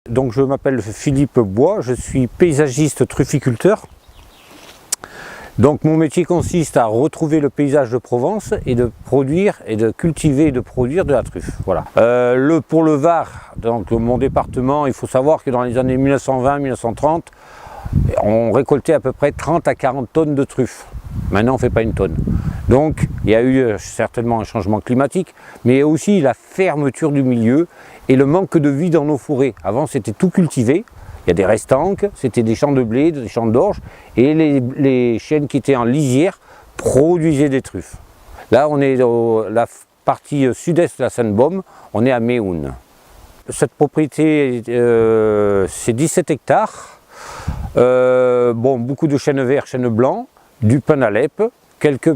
Donc je m'appelle Philippe Bois, je suis paysagiste trufficulteur. Donc mon métier consiste à retrouver le paysage de Provence et de produire et de cultiver et de produire de la truffe. Voilà. Pour le Var, donc mon département, il faut savoir que dans les années 1920-1930, on récoltait à peu près 30 à 40 tonnes de truffes. Maintenant on ne fait pas une tonne. Donc il y a eu certainement un changement climatique, mais aussi la fermeture du milieu et le manque de vie dans nos forêts. Avant c'était tout cultivé, il y a des restanques, c'était des champs de blé, des champs d'orge, et les chênes qui étaient en lisière produisaient des truffes. Là on est dans la partie sud-est de la Sainte-Baume, on est à Méhoun. Cette propriété c'est 17 hectares, beaucoup de chênes verts, chênes blancs, du pin d'Alep, quelques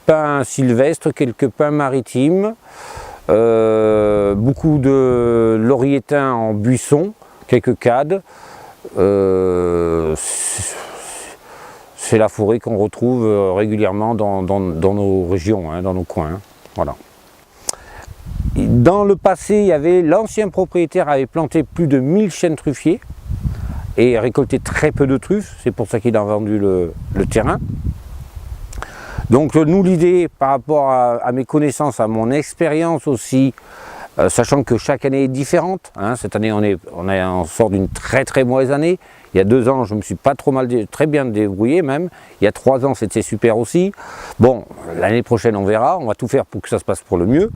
pins sylvestres, quelques pins maritimes, beaucoup de laurier-thym en buisson, quelques cades. C'est la forêt qu'on retrouve régulièrement dans nos régions, dans nos coins. Voilà. Dans le passé, l'ancien propriétaire avait planté plus de 1000 chênes truffiers et récolté très peu de truffes, c'est pour ça qu'il a vendu le terrain. Donc nous, l'idée par rapport à mes connaissances, à mon expérience aussi, sachant que chaque année est différente, cette année on sort d'une très mauvaise année. Il y a 2 ans je me suis pas très bien débrouillé même, il y a 3 ans c'était super aussi. Bon, l'année prochaine on verra, on va tout faire pour que ça se passe pour le mieux.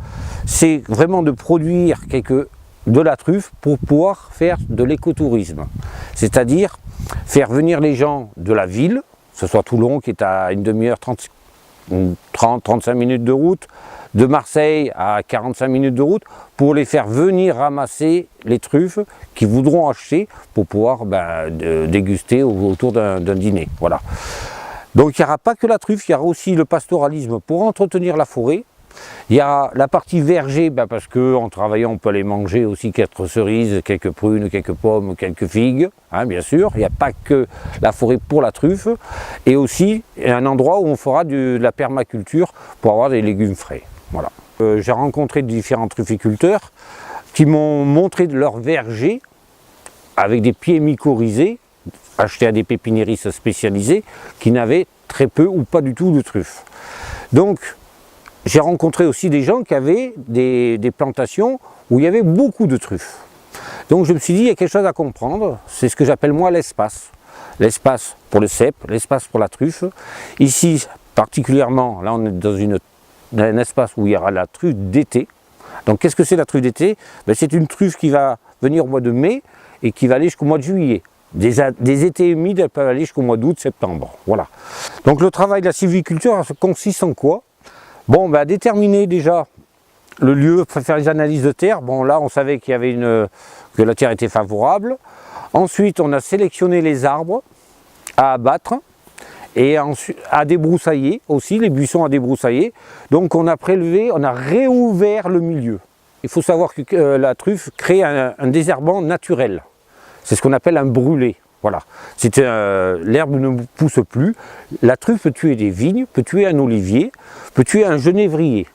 C'est vraiment de produire de la truffe pour pouvoir faire de l'écotourisme, c'est-à-dire faire venir les gens de la ville, que ce soit Toulon qui est à une demi-heure, 30-35 minutes de route, de Marseille à 45 minutes de route, pour les faire venir ramasser les truffes qu'ils voudront acheter pour pouvoir déguster autour d'un dîner. Voilà. Donc il n'y aura pas que la truffe, il y aura aussi le pastoralisme pour entretenir la forêt. Il y a la partie verger, parce qu'en travaillant on peut aller manger aussi quelques cerises, quelques prunes, quelques pommes, quelques figues, bien sûr. Il n'y a pas que la forêt pour la truffe, et aussi un endroit où on fera de la permaculture pour avoir des légumes frais. Voilà. J'ai rencontré différents trufficulteurs qui m'ont montré leur verger avec des pieds mycorhizés, achetés à des pépiniéristes spécialisés, qui n'avaient très peu ou pas du tout de truffes. Donc j'ai rencontré aussi des gens qui avaient des plantations où il y avait beaucoup de truffes. Donc je me suis dit, il y a quelque chose à comprendre, c'est ce que j'appelle moi l'espace. L'espace pour le cèpe, l'espace pour la truffe. Ici, particulièrement, là on est dans un espace où il y aura la truffe d'été. Donc qu'est-ce que c'est la truffe d'été? C'est une truffe qui va venir au mois de mai et qui va aller jusqu'au mois de juillet. Des étés humides, elles peuvent aller jusqu'au mois d'août, septembre. Voilà. Donc le travail de la sylviculture consiste en quoi? Déterminer déjà le lieu, faire les analyses de terre. Là, on savait qu'il y avait que la terre était favorable. Ensuite, on a sélectionné les arbres à abattre et ensuite à débroussailler aussi, les buissons à débroussailler. Donc, on a réouvert le milieu. Il faut savoir que la truffe crée un désherbant naturel. C'est ce qu'on appelle un brûlé. Voilà, l'herbe ne pousse plus, la truffe peut tuer des vignes, peut tuer un olivier, peut tuer un genévrier.